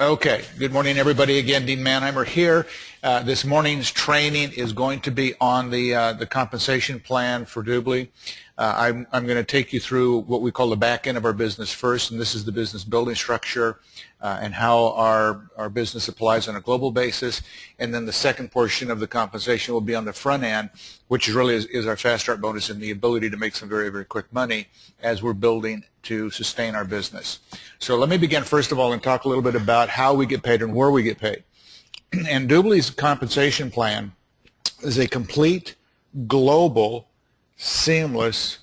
Okay, good morning everybody. Again, Dean Manheimer here. This morning's training is going to be on the compensation plan for Dubli. I'm going to take you through what we call the back end of our business first, and this is the business building structure and how our business applies on a global basis. And then the second portion of the compensation will be on the front end, which really is our fast start bonus and the ability to make some very, very quick money as we're building to sustain our business. So let me begin first of all and talk a little bit about how we get paid and where we get paid. And Dubli's compensation plan is a complete, global, seamless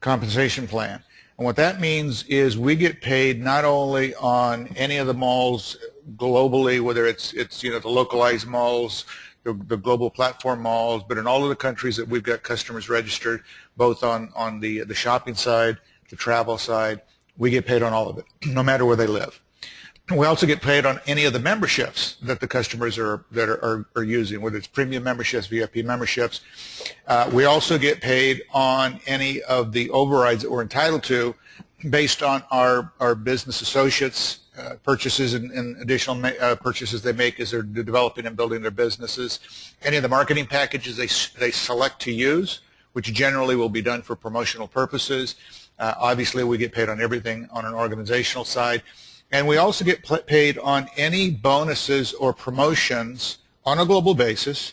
compensation plan. And what that means is we get paid not only on any of the malls globally, whether it's the localized malls, the global platform malls, but in all of the countries that we've got customers registered, both on the shopping side, the travel side, we get paid on all of it, no matter where they live. We also get paid on any of the memberships that the customers are using, whether it's premium memberships, VIP memberships. We also get paid on any of the overrides that we're entitled to based on our business associates' purchases and additional purchases they make as they're developing and building their businesses. Any of the marketing packages they select to use, which generally will be done for promotional purposes. Obviously, we get paid on everything on an organizational side. And we also get paid on any bonuses or promotions on a global basis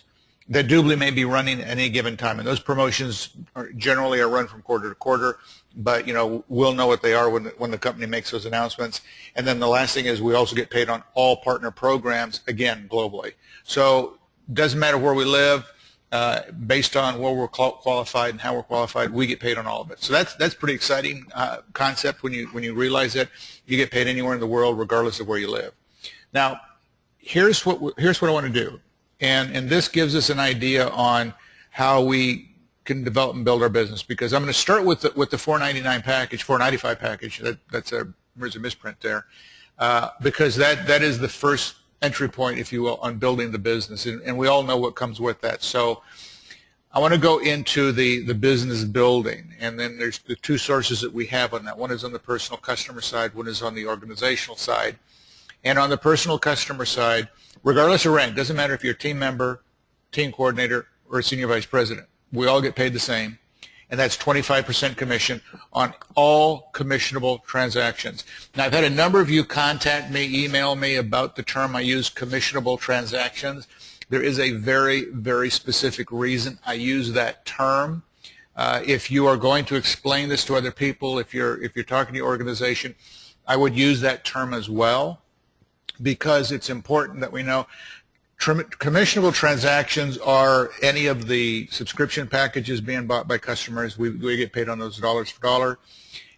that Dubli may be running at any given time. And those promotions generally are run from quarter to quarter, but we'll know what they are when the company makes those announcements. And then the last thing is we also get paid on all partner programs, again, globally. So it doesn't matter where we live. Based on where we're qualified and how we're qualified, we get paid on all of it. So that's pretty exciting concept when you realize it. You get paid anywhere in the world, regardless of where you live. Now, here's what I want to do, and this gives us an idea on how we can develop and build our business. Because I'm going to start with the $499 package, $495 package. There's a misprint there, because that is the first entry point, if you will, on building the business, and we all know what comes with that. So I want to go into the business building, and then there's the two sources that we have on that. One is on the personal customer side, one is on the organizational side. And on the personal customer side, regardless of rank, doesn't matter if you're a team member, team coordinator, or a senior vice president, we all get paid the same. And that's 25% commission on all commissionable transactions. Now, I've had a number of you contact me, email me about the term I use, commissionable transactions. There is a very, very specific reason I use that term. If you are going to explain this to other people, if you're talking to your organization, I would use that term as well, because it's important that we know commissionable transactions are any of the subscription packages being bought by customers. We get paid on those dollars for dollar.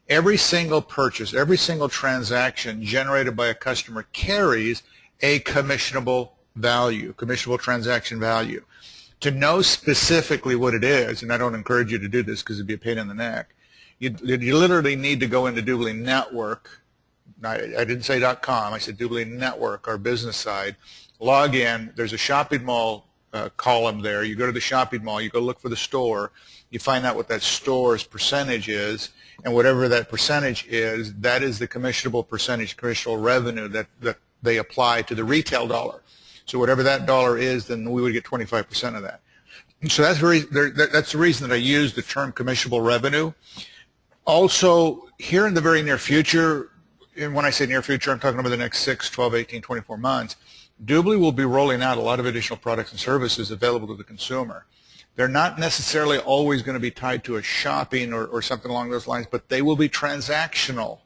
Every single purchase, every single transaction generated by a customer carries a commissionable value, commissionable transaction value. To know specifically what it is, and I don't encourage you to do this because it'd be a pain in the neck, you literally need to go into Dubli Network. I didn't say .com, I said Dubli Network, our business side. Log in, there's a shopping mall column there. You go to the shopping mall, you go look for the store, you find out what that store's percentage is, and whatever that percentage is, that is the commissionable percentage, commissionable revenue that they apply to the retail dollar. So whatever that dollar is, then we would get 25% of that. So that's the reason that I use the term commissionable revenue. Also, here in the very near future, and when I say near future, I'm talking about the next 6, 12, 18, 24 months, Dubli will be rolling out a lot of additional products and services available to the consumer. They're not necessarily always going to be tied to a shopping or something along those lines, but they will be transactional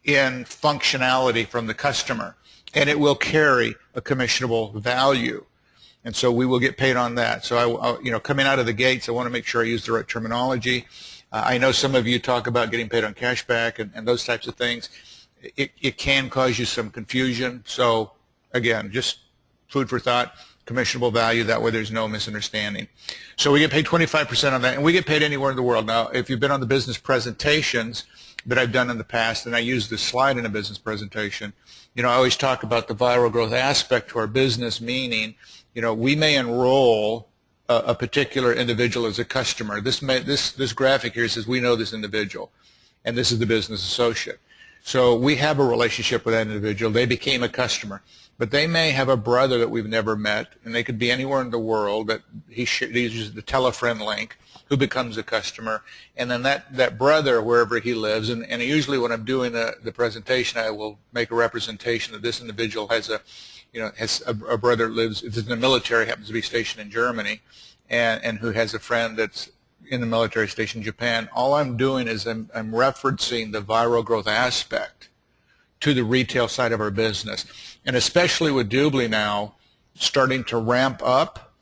in functionality from the customer, and it will carry a commissionable value. And so we will get paid on that. So coming out of the gates, I want to make sure I use the right terminology. I know some of you talk about getting paid on cashback and those types of things. It can cause you some confusion. So again, just food for thought, commissionable value, that way there's no misunderstanding. So we get paid 25% on that, and we get paid anywhere in the world. Now, if you've been on the business presentations that I've done in the past, and I use this slide in a business presentation, I always talk about the viral growth aspect to our business, meaning, we may enroll a particular individual as a customer. This graphic here says we know this individual, and this is the business associate. So we have a relationship with that individual. They became a customer. But they may have a brother that we've never met, and they could be anywhere in the world that he uses the tele-friend link, who becomes a customer. And then that brother, wherever he lives, and usually when I'm doing the presentation, I will make a representation that this individual has a brother that lives, is in the military, happens to be stationed in Germany, and who has a friend that's in the military station in Japan. All I'm doing is I'm referencing the viral growth aspect to the retail side of our business. And especially with Dubli now starting to ramp up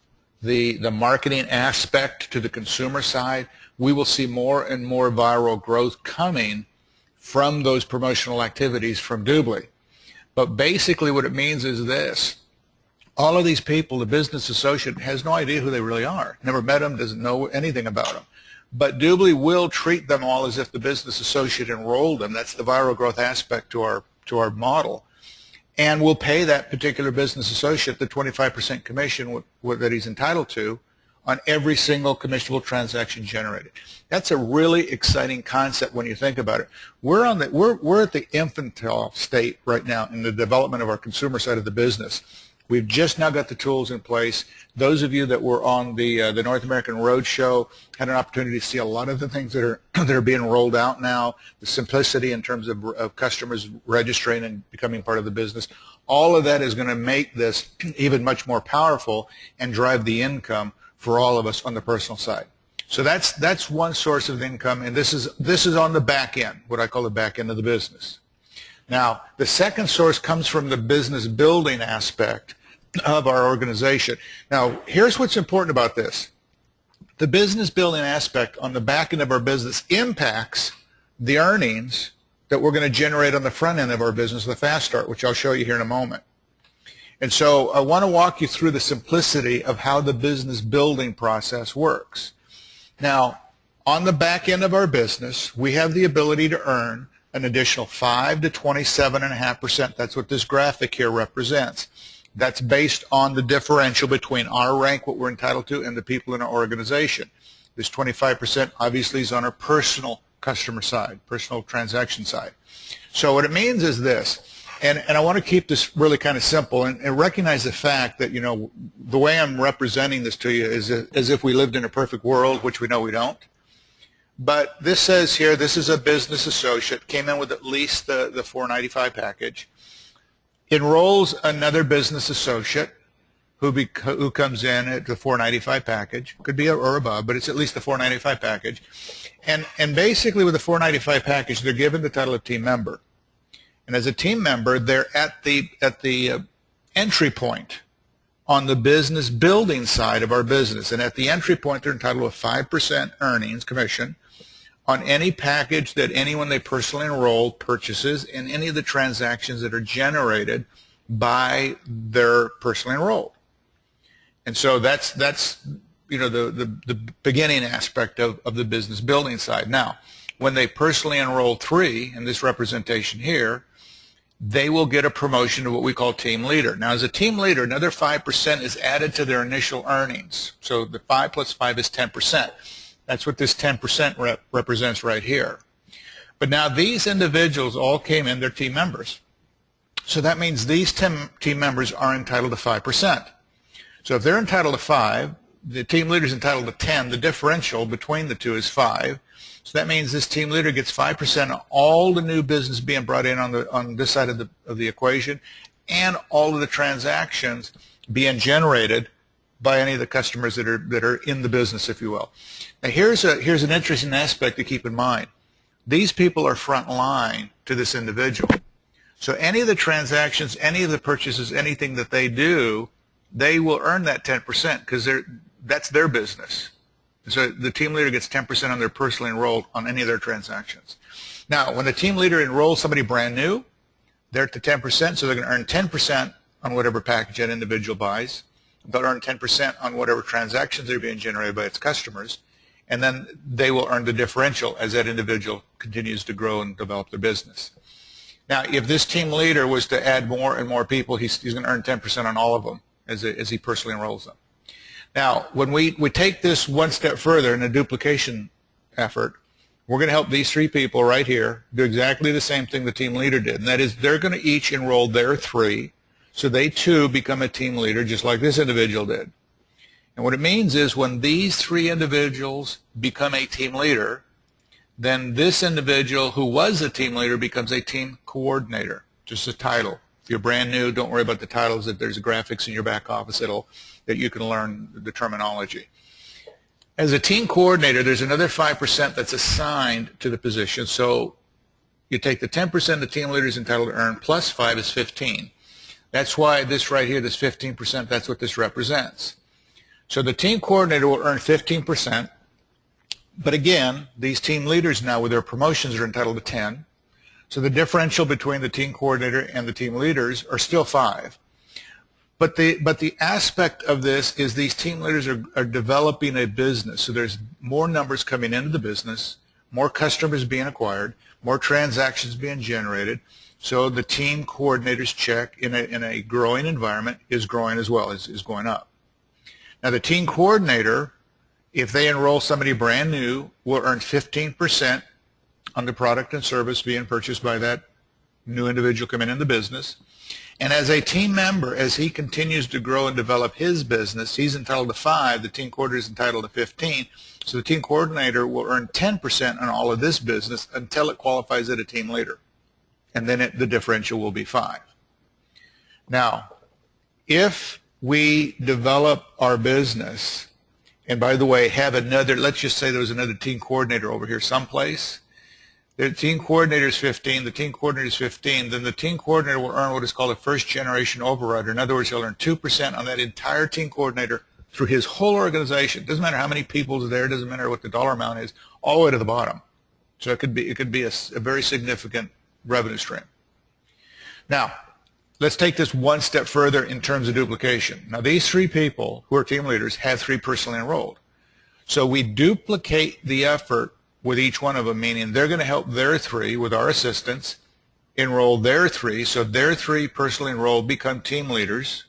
the marketing aspect to the consumer side, we will see more and more viral growth coming from those promotional activities from Dubli. But basically what it means is this: all of these people, the business associate has no idea who they really are, never met them, doesn't know anything about them. But Dubli will treat them all as if the business associate enrolled them. That's the viral growth aspect to our model. And we'll pay that particular business associate the 25% commission that he's entitled to on every single commissionable transaction generated. That's a really exciting concept when you think about it. We're at the infantile state right now in the development of our consumer side of the business. We've just now got the tools in place. Those of you that were on the North American Roadshow had an opportunity to see a lot of the things that are being rolled out now, the simplicity in terms of customers registering and becoming part of the business. All of that is going to make this even much more powerful and drive the income for all of us on the personal side. So that's one source of income, and this is on the back end, what I call the back end of the business. Now, the second source comes from the business building aspect of our organization. Now, here's what's important about this. The business building aspect on the back end of our business impacts the earnings that we're going to generate on the front end of our business, the Fast Start, which I'll show you here in a moment. And so I want to walk you through the simplicity of how the business building process works. Now, on the back end of our business, we have the ability to earn an additional 5 to 27.5%. That's what this graphic here represents. That's based on the differential between our rank, what we're entitled to, and the people in our organization. This 25% obviously is on our personal customer side, personal transaction side. So what it means is this, and I want to keep this really kind of simple and recognize the fact that, you know, the way I'm representing this to you is as if we lived in a perfect world, which we know we don't. But this says here, this is a business associate, came in with at least the $4.95 package, enrolls another business associate who comes in at the $4.95 package, could be or above, but it's at least the $4.95 package. And basically with the $4.95 package, they're given the title of team member. And as a team member, they're at the entry point on the business building side of our business. And at the entry point, they're entitled to a 5% earnings commission on any package that anyone they personally enrolled purchases in any of the transactions that are generated by their personally enrolled. And so that's you know, the beginning aspect of the business building side. Now, when they personally enroll 3, in this representation here, they will get a promotion to what we call team leader. Now, as a team leader, another 5% is added to their initial earnings. So the 5 plus 5 is 10%. That's what this 10% represents right here. But now these individuals all came in, they're team members. So that means these team members are entitled to 5%. So if they're entitled to 5, the team leader is entitled to 10. The differential between the two is 5. So that means this team leader gets 5% of all the new business being brought in on this side of the equation, and all of the transactions being generated by any of the customers that are in the business, if you will. Now here's an interesting aspect to keep in mind. These people are front line to this individual. So any of the transactions, any of the purchases, anything that they do, they will earn that 10% because that's their business. So the team leader gets 10% on their personally enrolled on any of their transactions. Now, when the team leader enrolls somebody brand new, they're at the 10%, so they're going to earn 10% on whatever package that individual buys. They'll earn 10% on whatever transactions are being generated by its customers, and then they will earn the differential as that individual continues to grow and develop their business. Now, if this team leader was to add more and more people, he's going to earn 10% on all of them as he personally enrolls them. Now, when we take this one step further in a duplication effort, We're going to help these 3 people right here do exactly the same thing the team leader did, and that is they're going to each enroll their 3, so they too become a team leader just like this individual did. And what it means is when these 3 individuals become a team leader, then this individual who was a team leader becomes a team coordinator, just a title. If you're brand new, don't worry about the titles. That there's graphics in your back office that you can learn the terminology. As a team coordinator, there's another 5% that's assigned to the position. So you take the 10% the team leader is entitled to earn plus 5 is 15. That's why this right here, this 15%, that's what this represents. So the team coordinator will earn 15%. But again, these team leaders now with their promotions are entitled to 10. So the differential between the team coordinator and the team leaders are still 5. But the aspect of this is these team leaders are developing a business. So there's more numbers coming into the business, more customers being acquired, more transactions being generated. So the team coordinator's check in a growing environment is growing as well, is going up. Now the team coordinator, if they enroll somebody brand new, will earn 15% on the product and service being purchased by that new individual coming in the business. And as a team member, as he continues to grow and develop his business, he's entitled to 5. The team coordinator is entitled to 15. So the team coordinator will earn 10% on all of this business until it qualifies as a team leader. And then the differential will be 5. Now, if we develop our business, and by the way, have another, let's just say there was another team coordinator over here someplace. The team coordinator is 15, the team coordinator is 15, then the team coordinator will earn what is called a first generation overrider. In other words, he'll earn 2% on that entire team coordinator through his whole organization. Doesn't matter how many people are there, doesn't matter what the dollar amount is, all the way to the bottom. So it could be a very significant revenue stream. Now, let's take this one step further in terms of duplication. Now, these 3 people who are team leaders have 3 personally enrolled. So we duplicate the effort with each one of them, meaning they're going to help their 3 with our assistance enroll their 3, so their 3 personally enrolled become team leaders.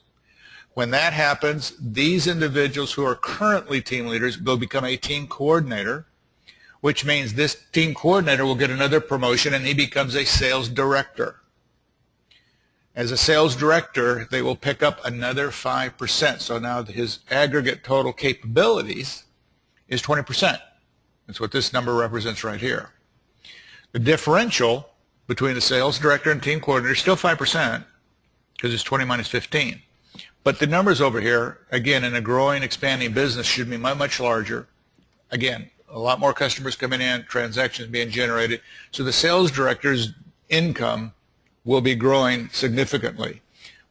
When that happens, these individuals who are currently team leaders will become a team coordinator, which means this team coordinator will get another promotion and he becomes a sales director. As a sales director, they will pick up another 5%. So now his aggregate total capabilities is 20%. That's what this number represents right here. The differential between the sales director and team coordinator is still 5% because it's 20 minus 15. But the numbers over here, again, in a growing, expanding business should be much larger. Again, a lot more customers coming in, transactions being generated. So the sales director's income will be growing significantly.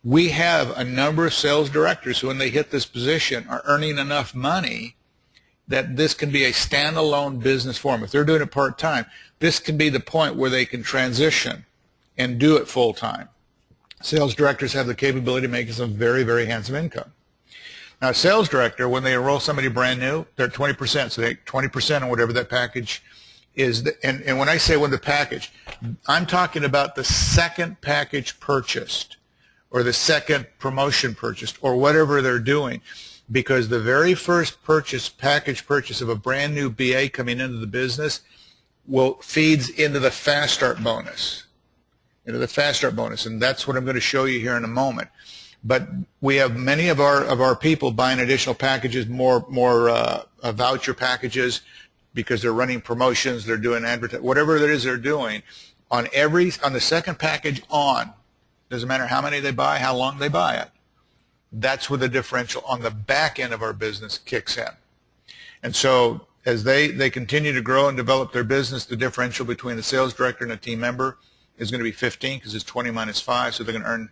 We have a number of sales directors who, when they hit this position, are earning enough money that this can be a standalone business for them. If they're doing it part-time, this can be the point where they can transition and do it full-time. Sales directors have the capability of making some very, very handsome income. Now, a sales director, when they enroll somebody brand new, they're at 20%, so they 20% on whatever that package is. And when I say when the package, I'm talking about the second package purchased or the second promotion purchased or whatever they're doing. Because the very first package purchase of a brand new BA coming into the business feeds into the fast start bonus, and that's what I'm going to show you here in a moment. But we have many of our people buying additional packages, more voucher packages, because they're running promotions, they're doing advertising, whatever it is they're doing on the second package on. Doesn't matter how many they buy, how long they buy it. That's where the differential on the back end of our business kicks in. And so as they continue to grow and develop their business, the differential between the sales director and a team member is going to be 15 because it's 20 minus 5, so they're going to earn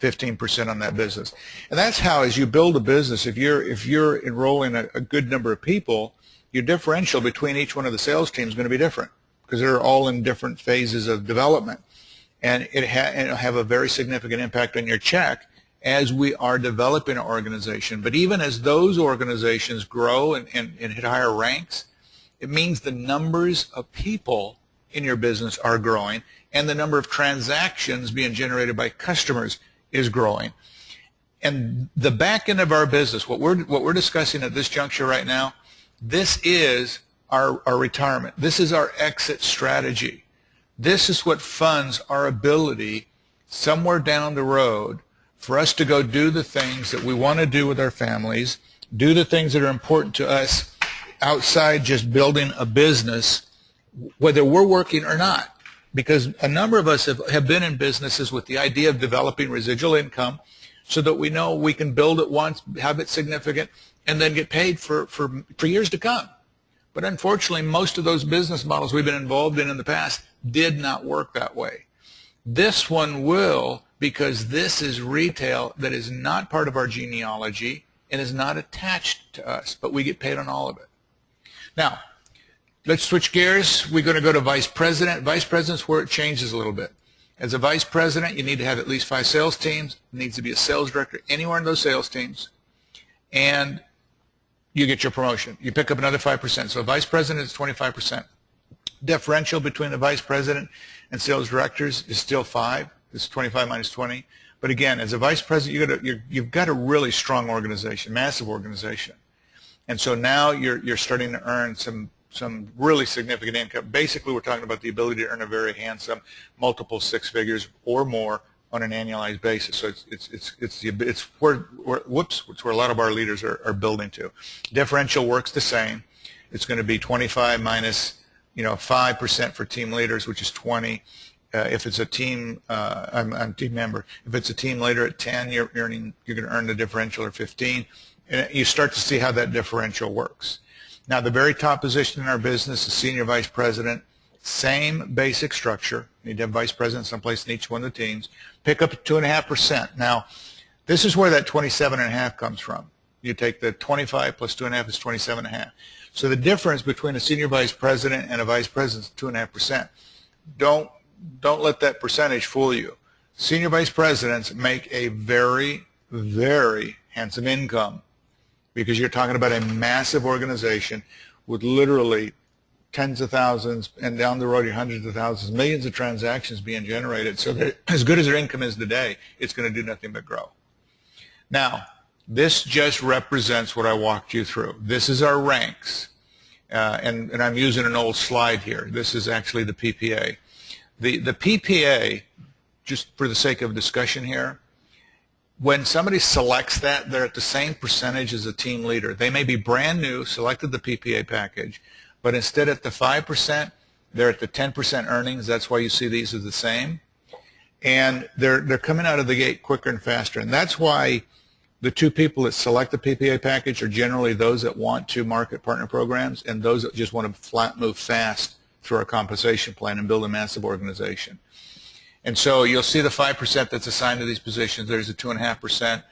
15% on that business. And that's how, as you build a business, if you're enrolling a good number of people, your differential between each one of the sales teams is going to be different because they're all in different phases of development. And it'll have a very significant impact on your check as we are developing an organization. But even as those organizations grow and hit higher ranks, it means the numbers of people in your business are growing and the number of transactions being generated by customers is growing. And the back end of our business, what we're discussing at this juncture right now, this is our retirement. This is our exit strategy. This is what funds our ability somewhere down the road for us to go do the things that we want to do with our families, do the things that are important to us outside just building a business, whether we're working or not. Because a number of us have been in businesses with the idea of developing residual income so that we know we can build it once, have it significant, and then get paid for years to come. But unfortunately, most of those business models we've been involved in the past did not work that way. This one will, because this is retail that is not part of our genealogy and is not attached to us, but we get paid on all of it. Now, let's switch gears. We're going to go to vice president. Vice president's where it changes a little bit. As a vice president, you need to have at least 5 sales teams. There needs to be a sales director anywhere in those sales teams. And you get your promotion. You pick up another 5%. So a vice president is 25%. Differential between the vice president and sales directors is still 5. It's 25 minus 20. But again, as a vice president, you've got a really strong organization, massive organization. And so now you're starting to earn some really significant income. Basically, we're talking about the ability to earn a very handsome multiple 6 figures or more on an annualized basis. So it's where a lot of our leaders are building to. Differential works the same. It's going to be 25 minus 5% for team leaders, which is 20. If it's a team, I'm a team member. If it's a team leader at 10, you're going to earn the differential or 15. And you start to see how that differential works. Now, the very top position in our business is senior vice president. Same basic structure. You need to have vice president someplace in each one of the teams. Pick up 2.5%. Now, this is where that 27.5 comes from. You take the 25 plus 2.5 is 27.5. So the difference between a senior vice president and a vice president is 2.5%. Don't let that percentage fool you. Senior vice presidents make a very, very handsome income, because you're talking about a massive organization with literally tens of thousands, and down the road, hundreds of thousands, millions of transactions being generated. So as good as their income is today, it's going to do nothing but grow. Now, this just represents what I walked you through. This is our ranks, and I'm using an old slide here. This is actually the PPA. The PPA, just for the sake of discussion here, when somebody selects that, they're at the same percentage as a team leader. They may be brand new, selected the PPA package, but instead at the 5%, they're at the 10% earnings. That's why you see these as the same. And they're coming out of the gate quicker and faster. And that's why the 2 people that select the PPA package are generally those that want to market partner programs and those that just want to move fast through our compensation plan and build a massive organization. And so you'll see the 5% that's assigned to these positions. There's a 2.5%.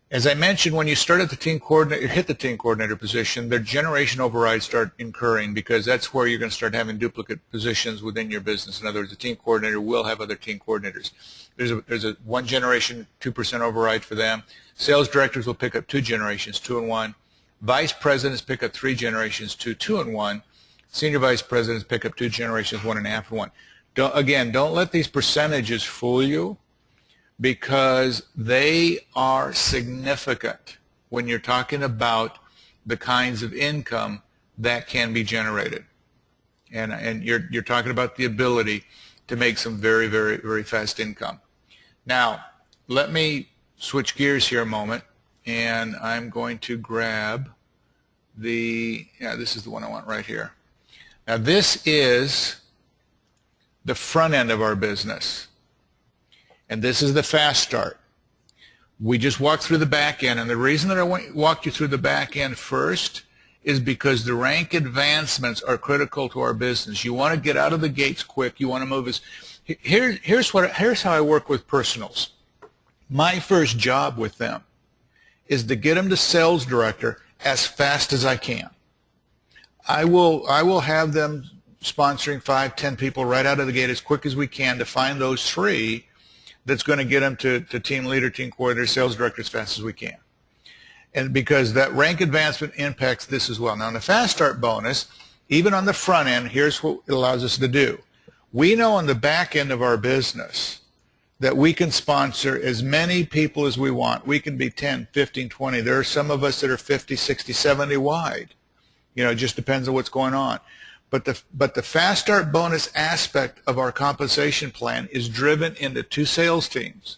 As I mentioned, when you start at the team coordinator, hit the team coordinator position, their generation overrides start incurring, because that's where you're going to start having duplicate positions within your business. In other words, the team coordinator will have other team coordinators. There's a 1 generation, 2% override for them. Sales directors will pick up 2 generations, 2 and 1. Vice presidents pick up 3 generations, 2 and 1. Senior vice presidents pick up 2 generations, 1.5 and 1. Don't let these percentages fool you, because they are significant when you're talking about the kinds of income that can be generated. And you're talking about the ability to make some very, very, very fast income. Now, let me switch gears here a moment, and I'm going to grab this is the one I want right here. Now, this is the front end of our business, and this is the fast start. We just walked through the back end, and the reason that I walked you through the back end first is because the rank advancements are critical to our business. You want to get out of the gates quick. You want to move as here's how I work with personals. My first job with them is to get them to sales director as fast as I can. I will have them sponsoring 5, 10 people right out of the gate as quick as we can to find those 3 that's going to get them to team leader, team coordinator, sales director as fast as we can. And because that rank advancement impacts this as well. Now, in the fast start bonus, even on the front end, here's what it allows us to do. We know on the back end of our business that we can sponsor as many people as we want. We can be 10, 15, 20. There are some of us that are 50, 60, 70 wide. It just depends on what's going on. But the fast start bonus aspect of our compensation plan is driven into two sales teams.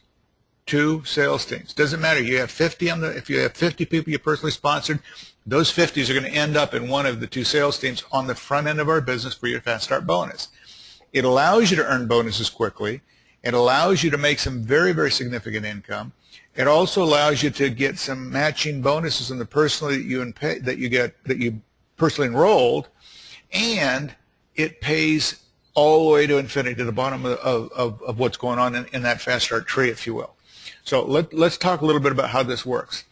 Two sales teams. Doesn't matter. You have 50 if you have 50 people you personally sponsored, those 50s are going to end up in one of the two sales teams on the front end of our business for your fast start bonus. It allows you to earn bonuses quickly. It allows you to make some very, very significant income. It also allows you to get some matching bonuses on the personally that you personally enrolled, and it pays all the way to infinity, to the bottom of what's going on in that fast start tree, if you will. So let's talk a little bit about how this works.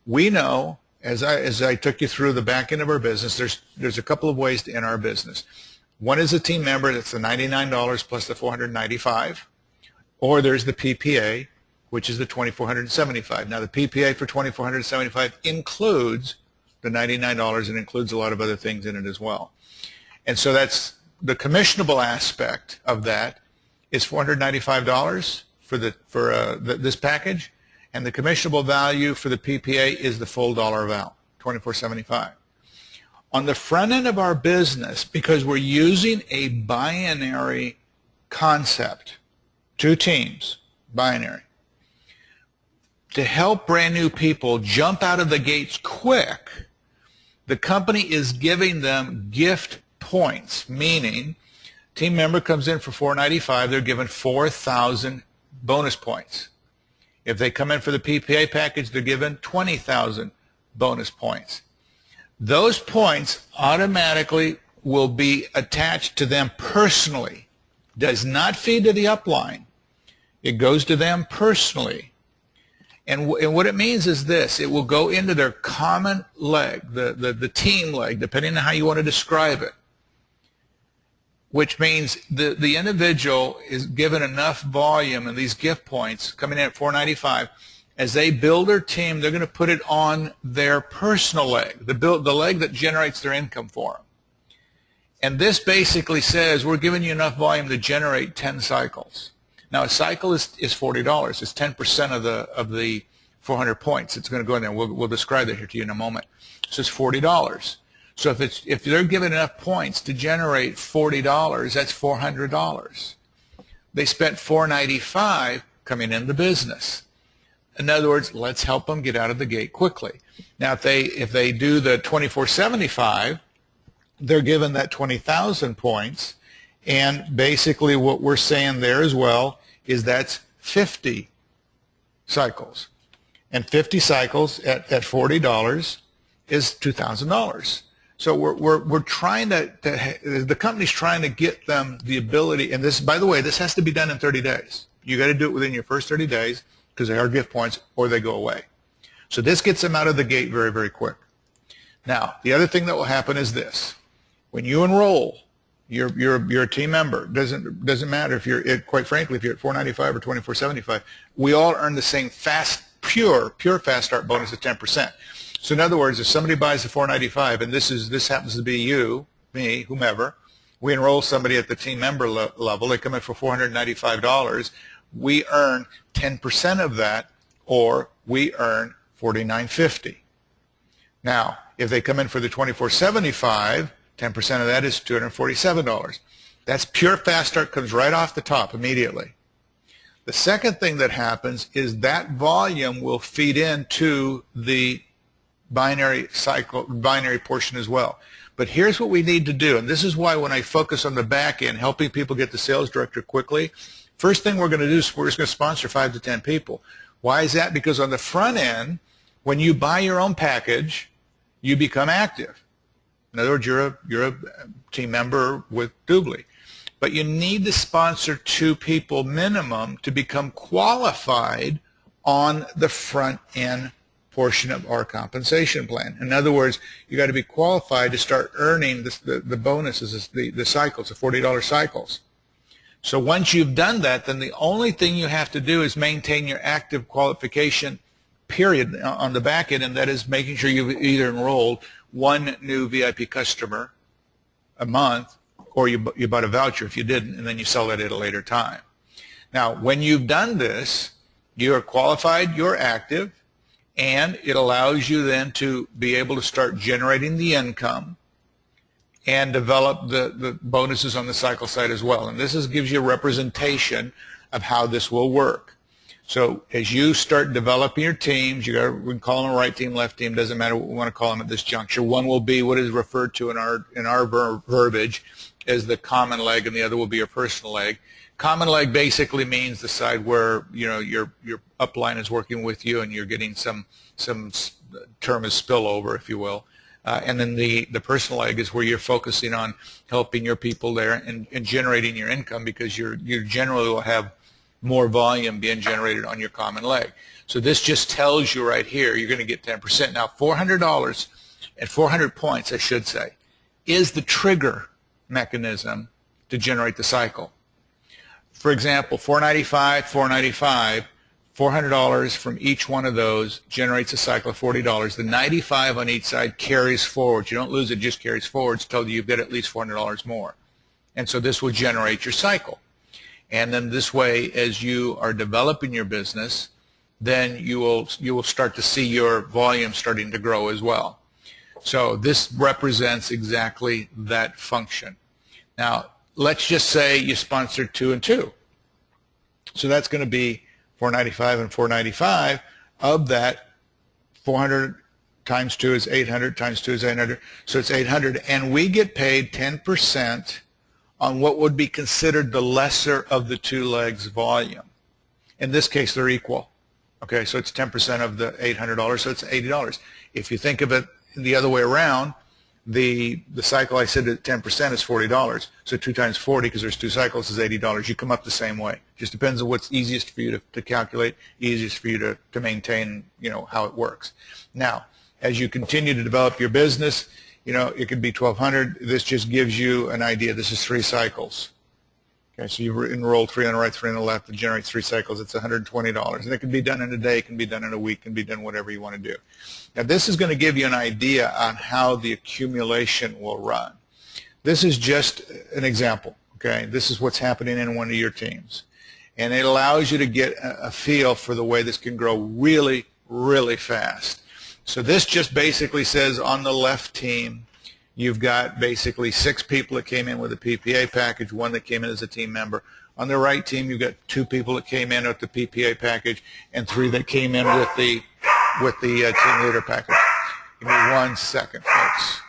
We know, as I took you through the back end of our business, there's a couple of ways to enter our business. One is a team member, that's the $99 plus the $495, or there's the PPA, which is the $2,475. Now the PPA for $2,475 includes the $99 and includes a lot of other things in it as well. And so that's the commissionable aspect of that is $495 for this package, and the commissionable value for the PPA is the full dollar amount, $2,475. On the front end of our business, because we're using a binary concept, two teams, binary, to help brand new people jump out of the gates quick, the company is giving them gift points, meaning team member comes in for $495, they're given 4,000 bonus points. If they come in for the PPA package, they're given 20,000 bonus points. Those points automatically will be attached to them personally. Does not feed to the upline. It goes to them personally. And what it means is this: it will go into their common leg, the team leg, depending on how you want to describe it, which means the individual is given enough volume and these gift points coming in at $495. As they build their team, they're going to put it on their personal leg, the leg that generates their income for them. And this basically says we're giving you enough volume to generate 10 cycles. Now a cycle is $40. It's 10% of the 400 points. It's going to go in there. We'll describe that here to you in a moment. So it's $40. So if they're given enough points to generate $40, that's $400. They spent $495 coming into the business. In other words, let's help them get out of the gate quickly. Now, if they do the $2,475, they're given that 20,000 points, and basically what we're saying there as well is that's 50 cycles, and 50 cycles at $40 is $2,000. So we're trying the company's trying to get them the ability, and this, by the way, this has to be done in 30 days. You got to do it within your first 30 days because they are gift points or they go away. So this gets them out of the gate very, very quick. Now, the other thing that will happen is this: when you enroll, you're a team member. Doesn't matter if you're, quite frankly, if you're at $495 or $2,475. We all earn the same pure fast start bonus of 10%. So in other words, if somebody buys the $495, and this happens to be you, me, whomever, we enroll somebody at the team member level, they come in for $495, we earn 10% of that, or we earn $49.50. Now, if they come in for the $2,475, 10% of that is $247. That's pure fast start, comes right off the top immediately. The second thing that happens is that volume will feed into the binary portion as well. But here's what we need to do, and this is why when I focus on the back end, helping people get the sales director quickly, first thing we're going to do is we're just going to sponsor 5 to 10 people. Why is that? Because on the front end, when you buy your own package, you become active. In other words, you're a team member with Dubli. But you need to sponsor 2 people minimum to become qualified on the front end portion of our compensation plan. In other words, you got to be qualified to start earning the bonuses, the cycles, the $40 cycles. So once you've done that, then the only thing you have to do is maintain your active qualification period on the back end, and that is making sure you've either enrolled 1 new VIP customer a month, or you bought a voucher if you didn't, and then you sell that at a later time. Now, when you've done this, you're qualified, you're active, and it allows you then to be able to start generating the income and develop the bonuses on the cycle side as well. And this gives you a representation of how this will work. So as you start developing your teams, we can call them a right team, left team, doesn't matter what we want to call them at this juncture. One will be what is referred to in our verbiage as the common leg, and the other will be your personal leg. Common leg basically means the side where your upline is working with you and you're getting some term as spillover, if you will. And then the personal leg is where you're focusing on helping your people there and generating your income, because you generally will have more volume being generated on your common leg. So this just tells you right here you're going to get 10%. Now $400 at 400 points, I should say, is the trigger mechanism to generate the cycle. For example, 495, 495, $400 from each one of those generates a cycle of $40. The 95 on each side carries forward. You don't lose it, just carries forward until you get at least $400 more. And so this will generate your cycle. And then this way, as you are developing your business, then you will start to see your volume starting to grow as well. So this represents exactly that function. Now, let's just say you sponsored 2 and 2. So that's going to be 495 and 495. Of that, 400 times 2 is 800, times 2 is 800. So it's 800, and we get paid 10% on what would be considered the lesser of the two legs volume. In this case, they're equal. Okay, so it's 10% of the $800, so it's $80. If you think of it the other way around, the cycle I said at 10% is $40. So 2 times 40, because there's 2 cycles, is $80. You come up the same way. Just depends on what's easiest for you to calculate, easiest for you to maintain, how it works. Now, as you continue to develop your business, it could be 1,200. This just gives you an idea. This is 3 cycles. Okay, so you enroll 3 on the right, 3 on the left, and generate 3 cycles. It's $120. And it can be done in a day, it can be done in a week, it can be done whatever you want to do. Now, this is going to give you an idea on how the accumulation will run. This is just an example. Okay, this is what's happening in one of your teams. And it allows you to get a feel for the way this can grow really, really fast. So this just basically says on the left team, you've got basically 6 people that came in with a PPA package, 1 that came in as a team member. On the right team, you've got 2 people that came in with the PPA package and 3 that came in with the team leader package. Give me 1 second, folks.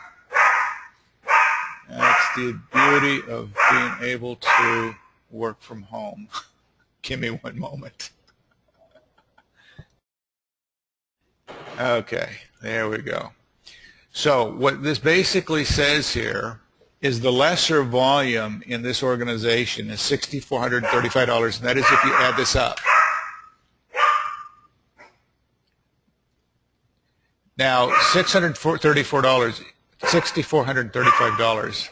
That's the beauty of being able to work from home. Give me 1 moment. Okay, there we go. So what this basically says here is the lesser volume in this organization is $6,435, and that is if you add this up. Now, $6,435.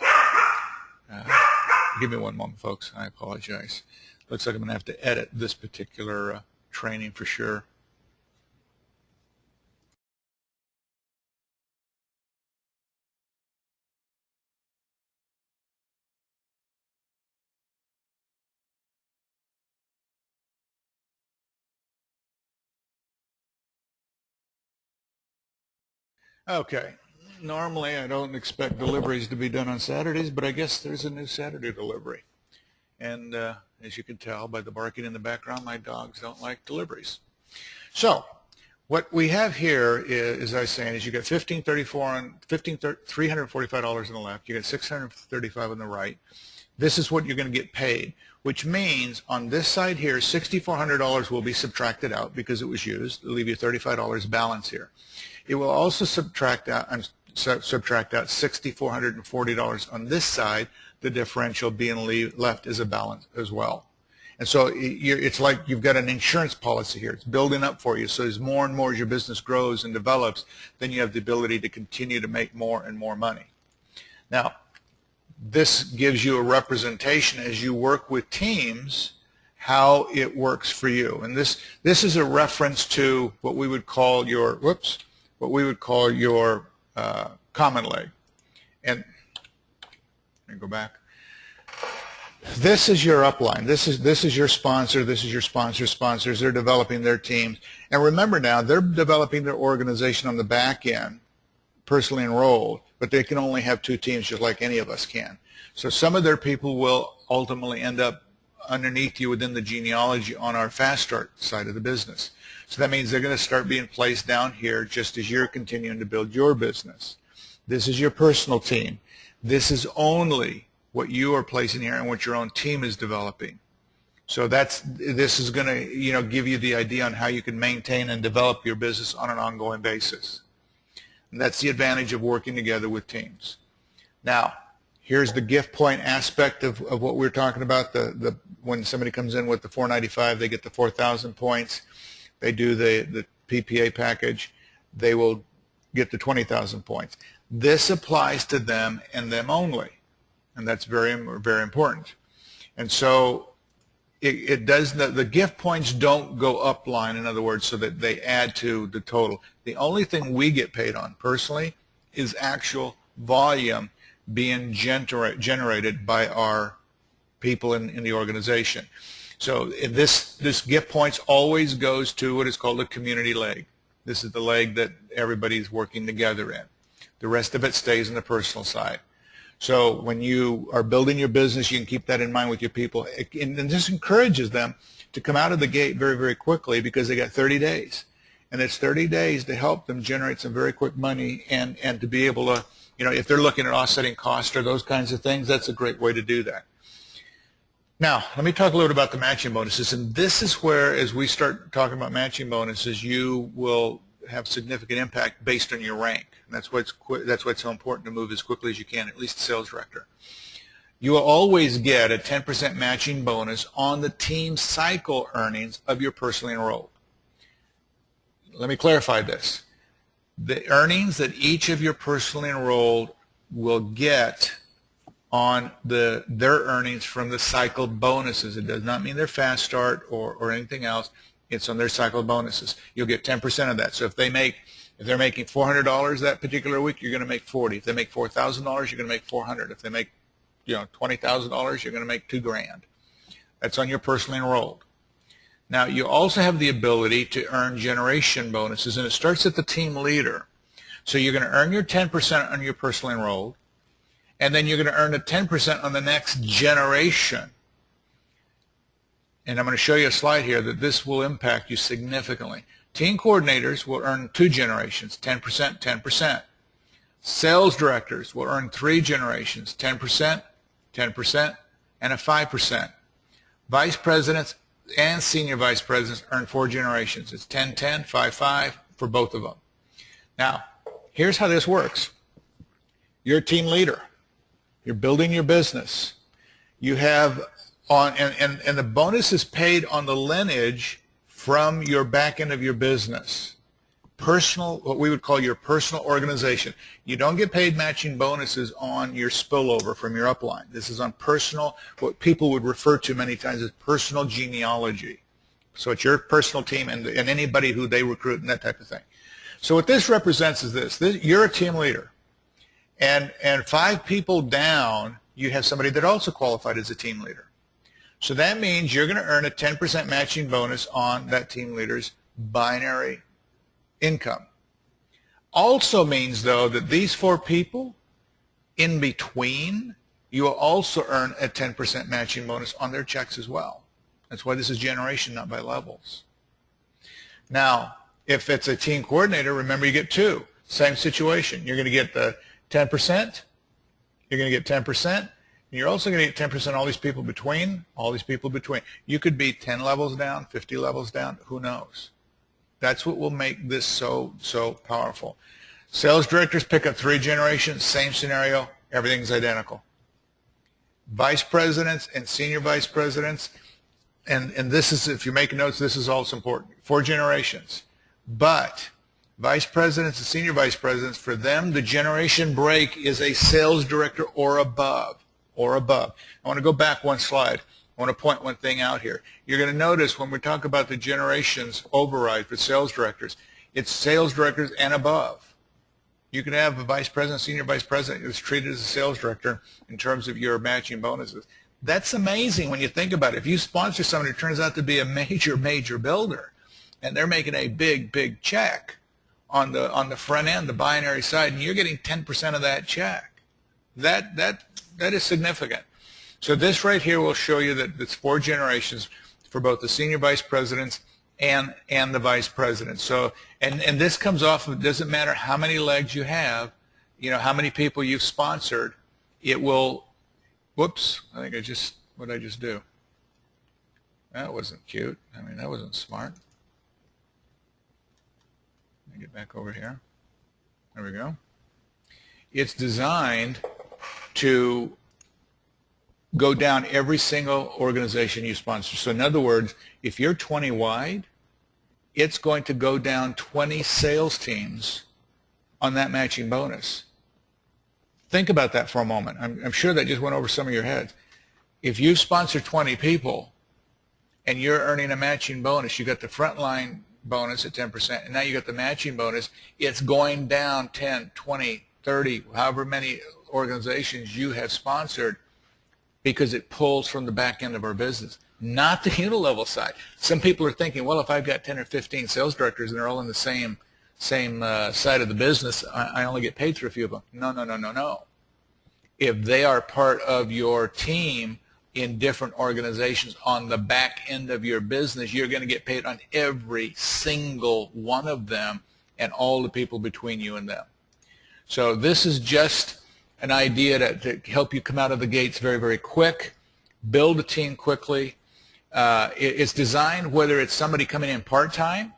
Give me 1 moment, folks. I apologize. Looks like I'm going to have to edit this particular training for sure. Okay, normally I don't expect deliveries to be done on Saturdays, but I guess there's a new Saturday delivery. And as you can tell by the barking in the background, my dogs don't like deliveries. So what we have here is, as I was saying, is you got $345 on the left, you got $635 on the right. This is what you're going to get paid, which means on this side here, $6,400 will be subtracted out because it was used. It'll leave you $35 balance here. It will also subtract out $6,440 on this side, the differential being left as a balance as well. And so it's like you've got an insurance policy here. It's building up for you. So as more and more as your business grows and develops, then you have the ability to continue to make more and more money. Now, this gives you a representation as you work with teams how it works for you. And this is a reference to what we would call your common leg. And let me go back. This is your upline. This is your sponsor. This is your sponsor's sponsors. They're developing their teams. And remember now, they're developing their organization on the back end personally enrolled, but they can only have 2 teams just like any of us can. So some of their people will ultimately end up underneath you within the genealogy on our Fast Start side of the business. So that means they're going to start being placed down here just as you're continuing to build your business. This is your personal team. This is only what you are placing here and what your own team is developing. So this is going to give you the idea on how you can maintain and develop your business on an ongoing basis. And that's the advantage of working together with teams. Now, here's the gift point aspect of what we're talking about. When somebody comes in with the 495, they get the 4,000 points. They do the PPA package, they will get the 20,000 points. This applies to them and them only, and that's very, very important. And so it does, the gift points don't go upline, in other words, so that they add to the total. The only thing we get paid on personally is actual volume being generated by our people in the organization. So this gift points always goes to what is called a community leg. This is the leg that everybody's working together in. The rest of it stays in the personal side. So when you are building your business, you can keep that in mind with your people. And this encourages them to come out of the gate very, very quickly because they got 30 days. And it's 30 days to help them generate some very quick money and to be able to, if they're looking at offsetting costs or those kinds of things, that's a great way to do that. Now, let me talk a little bit about the matching bonuses. And this is where, as we start talking about matching bonuses, you will have significant impact based on your rank. And that's why it's so important to move as quickly as you can, at least the sales director. You will always get a 10% matching bonus on the team cycle earnings of your personally enrolled. Let me clarify this. The earnings that each of your personally enrolled will get on their earnings from the cycle bonuses. It does not mean their fast start or anything else. It's on their cycle bonuses. You'll get 10% of that. So if they're making $400 that particular week, you're going to make $40. If they make $4,000, you're going to make $400. If they make $20,000, you're going to make $2,000. That's on your personally enrolled. Now, you also have the ability to earn generation bonuses, and it starts at the team leader. So you're going to earn your 10% on your personally enrolled, and then you're going to earn a 10% on the next generation. And I'm going to show you a slide here that this will impact you significantly. Team coordinators will earn 2 generations, 10%, 10%. Sales directors will earn 3 generations, 10%, 10%, and a 5%. Vice presidents and senior vice presidents earn 4 generations. It's 10, 10, 5, 5 for both of them. Now, here's how this works. You're a team leader. You're building your business. You have and the bonus is paid on the lineage from your back end of your business. Personal, what we would call your personal organization. You don't get paid matching bonuses on your spillover from your upline. This is on personal, what people would refer to many times as personal genealogy. So it's your personal team and anybody who they recruit and that type of thing. So what this represents is this. You're a team leader. And 5 people down, you have somebody that also qualified as a team leader. So that means you're going to earn a 10% matching bonus on that team leader's binary income. Also means, though, that these 4 people in between, you will also earn a 10% matching bonus on their checks as well. That's why this is generation, not by levels. Now, if it's a team coordinator, remember you get 2. Same situation. You're going to get the 10%, you're going to get 10%, and you're also going to get 10% all these people between, You could be 10 levels down, 50 levels down, who knows? That's what will make this so powerful. Sales directors pick up 3 generations, same scenario, everything's identical. Vice presidents and senior vice presidents, and this is, if you're making notes, this is also important, 4 generations. But vice presidents and senior vice presidents, for them, the generation break is a sales director or above. I want to go back one slide. I want to point one thing out here. You're going to notice when we talk about the generations override for sales directors, it's sales directors and above. You can have a vice president, senior vice president who's treated as a sales director in terms of your matching bonuses. That's amazing when you think about it. If you sponsor someone who turns out to be a major builder and they're making a big check on the front end, the binary side, and you're getting 10% of that check. That is significant. So this right here will show you that it's 4 generations for both the senior vice presidents and the vice presidents. So and this comes off of, it doesn't matter how many legs you have, you know, how many people you've sponsored, it will, whoops, I think what did I just do? That wasn't cute. I mean, that wasn't smart. Let me get back over here. There we go. It's designed to go down every single organization you sponsor. So in other words, if you're 20 wide, it's going to go down 20 sales teams on that matching bonus. Think about that for a moment. I'm sure that just went over some of your heads. If you sponsor 20 people and you're earning a matching bonus, you got the frontline bonus at 10%, and now you got the matching bonus, it's going down 10, 20, 30, however many organizations you have sponsored, because it pulls from the back end of our business, not the unilevel side. Some people are thinking, well, if I've got 10 or 15 sales directors and they're all in the same side of the business, I only get paid through a few of them. No. If they are part of your team in different organizations on the back end of your business, you're going to get paid on every single one of them and all the people between you and them. So this is just an idea to help you come out of the gates very, very quick, build a team quickly. It's designed whether it's somebody coming in part-time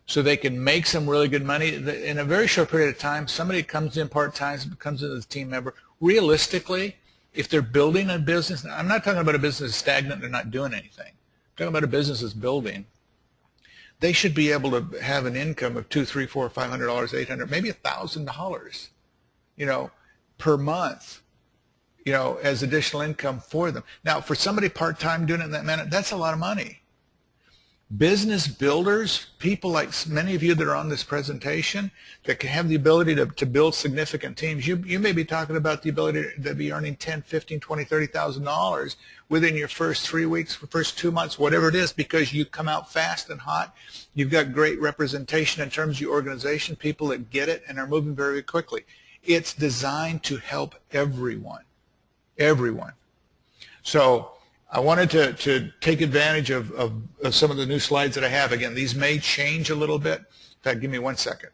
so they can make some really good money. In a very short period of time, somebody comes in part-time, becomes a team member. Realistically, if they're building a business, I'm not talking about a business that's stagnant, they're not doing anything. I'm talking about a business that's building. They should be able to have an income of $200, $300, $400, $500, $800, maybe $1,000, you know, per month, you know, as additional income for them. Now, for somebody part-time doing it in that manner, that's a lot of money. Business builders, people like many of you that are on this presentation that can have the ability to build significant teams, you may be talking about the ability to be earning $10, $15, $20, $30,000 within your first 3 weeks, first 2 months, whatever it is, because you come out fast and hot. You've got great representation in terms of your organization, people that get it and are moving very quickly. It's designed to help everyone. Everyone. So I wanted to take advantage of some of the new slides that I have. Again, these may change a little bit. In fact, give me 1 second.